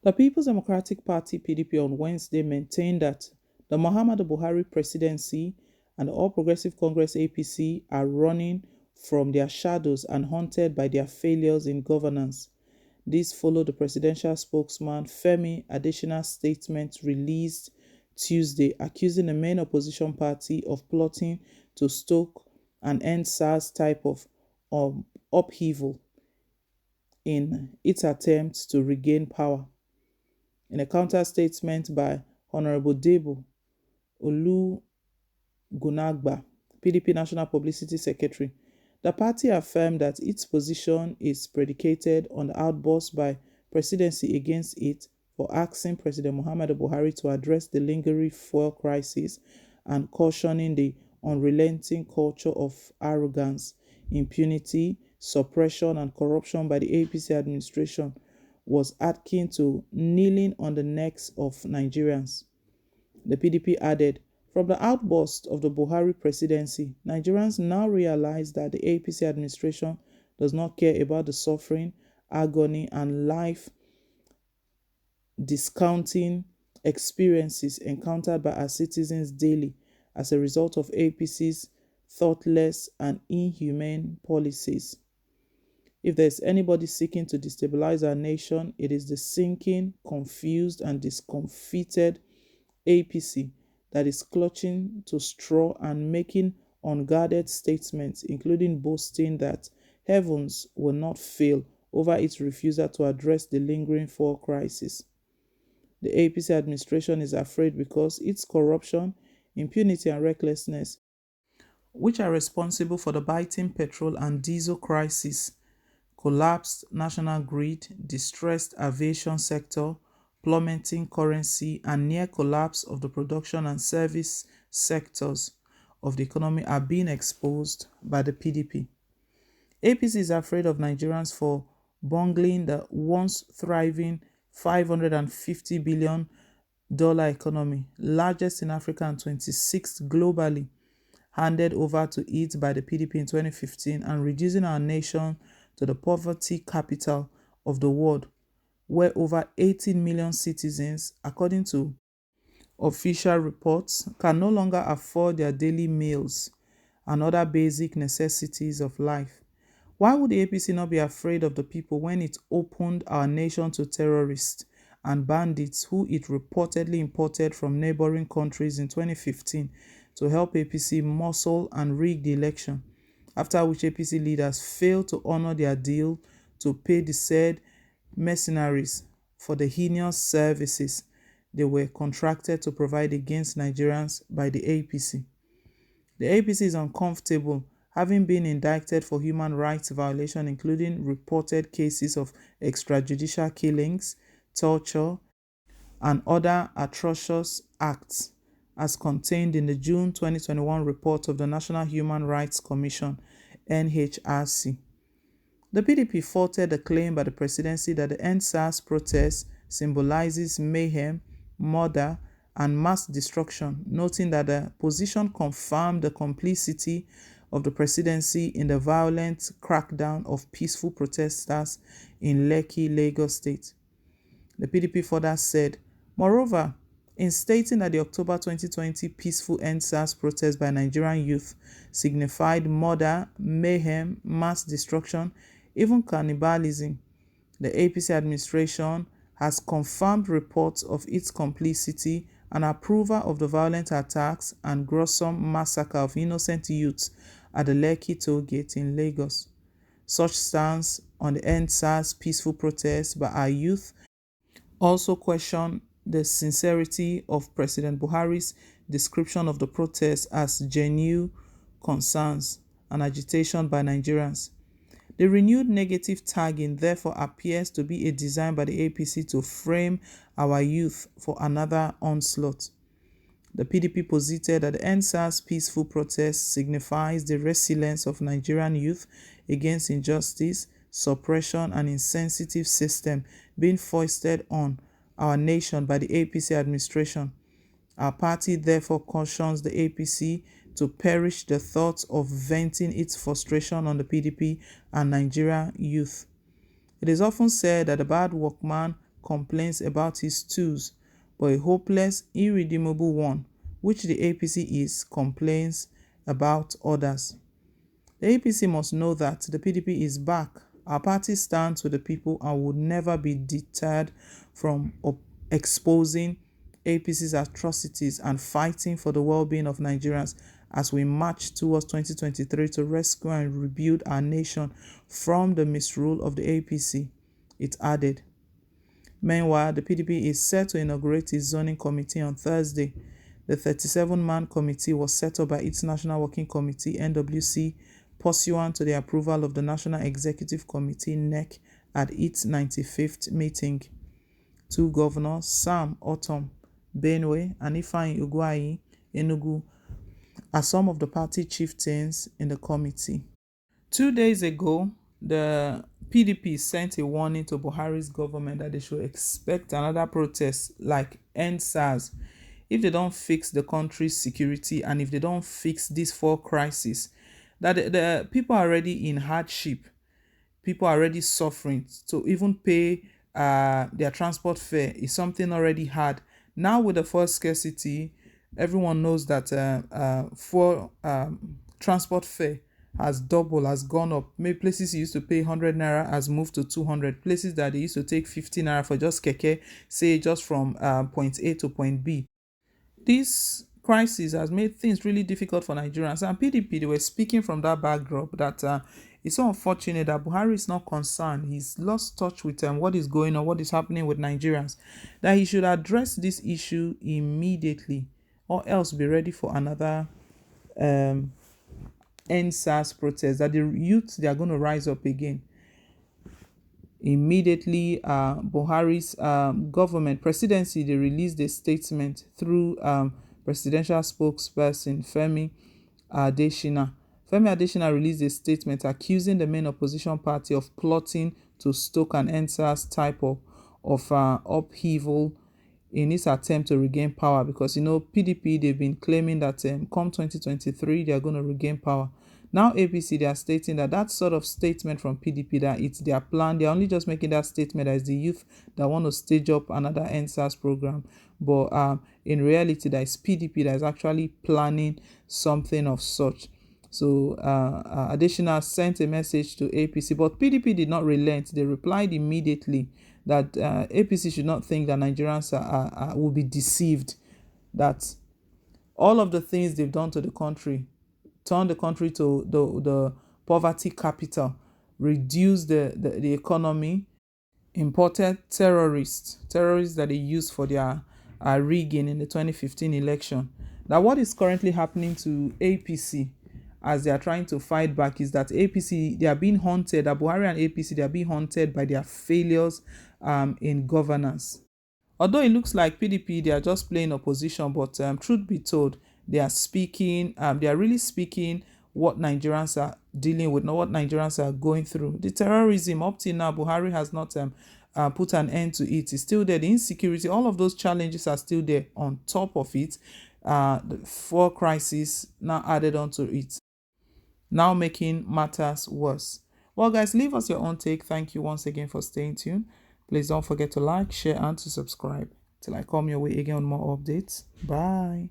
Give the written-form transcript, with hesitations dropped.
The People's Democratic Party (PDP) on Wednesday maintained that the Muhammadu Buhari presidency and the All Progressive Congress (APC) are running from their shadows and haunted by their failures in governance. This followed the presidential spokesman Femi Adesina's statement released Tuesday, accusing the main opposition party of plotting to stoke an end-SARS type of upheaval in its attempts to regain power. In a counter statement by Honorable Debo Olugunagba, PDP National Publicity Secretary, the party affirmed that its position is predicated on the outburst by presidency against it for asking President Muhammadu Buhari to address the lingering fuel crisis and cautioning the unrelenting culture of arrogance, impunity, suppression, and corruption by the APC administration was akin to kneeling on the necks of Nigerians. The PDP added, from the outburst of the Buhari presidency, Nigerians now realize that the APC administration does not care about the suffering, agony, and life discounting experiences encountered by our citizens daily as a result of APC's thoughtless and inhumane policies. If there is anybody seeking to destabilize our nation, it is the sinking, confused, and discomfited APC that is clutching to straw and making unguarded statements, including boasting that heavens will not fail over its refusal to address the lingering fuel crisis. The APC administration is afraid because its corruption, impunity, and recklessness, which are responsible for the biting petrol and diesel crisis, collapsed national grid, distressed aviation sector, plummeting currency, and near collapse of the production and service sectors of the economy are being exposed by the PDP. APC is afraid of Nigerians for bungling the once thriving $550 billion economy, largest in Africa and 26th globally, handed over to it by the PDP in 2015, and reducing our nation to the poverty capital of the world, where over 18 million citizens, according to official reports, can no longer afford their daily meals and other basic necessities of life. Why would the APC not be afraid of the people when it opened our nation to terrorists and bandits who it reportedly imported from neighboring countries in 2015 to help APC muscle and rig the election, after which APC leaders failed to honor their deal to pay the said mercenaries for the heinous services they were contracted to provide against Nigerians by the APC. The APC is uncomfortable having been indicted for human rights violation, including reported cases of extrajudicial killings, torture, and other atrocious acts, as contained in the June 2021 report of the National Human Rights Commission, NHRC. The PDP faulted the claim by the presidency that the end-SARS protest symbolizes mayhem, murder, and mass destruction, noting that the position confirmed the complicity of the presidency in the violent crackdown of peaceful protesters in Lekki, Lagos State. The PDP further said, moreover, in stating that the October 2020 peaceful end-SARS protest by Nigerian youth signified murder, mayhem, mass destruction, even cannibalism, the APC administration has confirmed reports of its complicity and approval of the violent attacks and gruesome massacre of innocent youths at the Lekki toll gate in Lagos. Such stance on the end-SARS peaceful protest by our youth also question the sincerity of President Buhari's description of the protests as genuine concerns and agitation by Nigerians. The renewed negative tagging therefore appears to be a design by the APC to frame our youth for another onslaught. The PDP posited that the end-SARS peaceful protest signifies the resilience of Nigerian youth against injustice, suppression, and insensitive system being foisted on our nation by the APC administration. Our party therefore cautions the APC to perish the thought of venting its frustration on the PDP and Nigerian youth. It is often said that a bad workman complains about his tools, but a hopeless, irredeemable one, which the APC is, complains about others. The APC must know that the PDP is back. Our party stands with the people and would never be deterred from exposing APC's atrocities and fighting for the well-being of Nigerians as we march towards 2023 to rescue and rebuild our nation from the misrule of the APC, it added. Meanwhile, the PDP is set to inaugurate its zoning committee on Thursday. The 37-man committee was set up by its National Working Committee, NWC, pursuant to the approval of the National Executive Committee, NEC, at its 95th meeting. Two governors, Sam Otom, Benue, and Ifeanyi Ugwuanyi, Enugu, are some of the party chieftains in the committee. 2 days ago, the PDP sent a warning to Buhari's government that they should expect another protest like End SARS if they don't fix the country's security and if they don't fix these 4 crises. That the people are already in hardship. People are already suffering. To even pay their transport fare is something already hard. Now with the fuel scarcity, everyone knows that for transport fare has doubled, has gone up. Maybe places you used to pay 100 naira has moved to 200. Places that they used to take 50 naira for just keke, say just from point A to point B. This crisis has made things really difficult for Nigerians. And PDP, they were speaking from that backdrop that it's so unfortunate that Buhari is not concerned. He's lost touch with what is going on, what is happening with Nigerians. That he should address this issue immediately, or else be ready for another End SARS protest. That the youth, they are going to rise up again. Immediately, Buhari's government presidency, they released a statement through presidential spokesperson Femi Adesina. Femi Adesina released a statement accusing the main opposition party of plotting to stoke an End SARS type of upheaval in its attempt to regain power, because PDP, they've been claiming that come 2023 they are going to regain power. Now APC, they are stating that sort of statement from PDP, that it's their plan. They're only just making that statement as the youth that want to stage up another End SARS program, but in reality that is PDP that is actually planning something of such. So Additional sent a message to APC, but PDP did not relent. They replied immediately that APC should not think that Nigerians will be deceived, that all of the things they've done to the country, turn the country to the poverty capital, reduce the economy, imported terrorists that they used for their rigging in the 2015 election. Now what is currently happening to APC as they are trying to fight back is that APC, they are being haunted, that Buhari and APC, they are being haunted by their failures in governance. Although it looks like PDP, they are just playing opposition, but truth be told, they are speaking, they are really speaking what Nigerians are dealing with, not what Nigerians are going through. The terrorism, up till now, Buhari has not put an end to it. It's still there. The insecurity, all of those challenges are still there. On top of it, the 4 crises now added onto it, now making matters worse. Well, guys, leave us your own take. Thank you once again for staying tuned. Please don't forget to like, share, and to subscribe. Till I come your way again on more updates. Bye.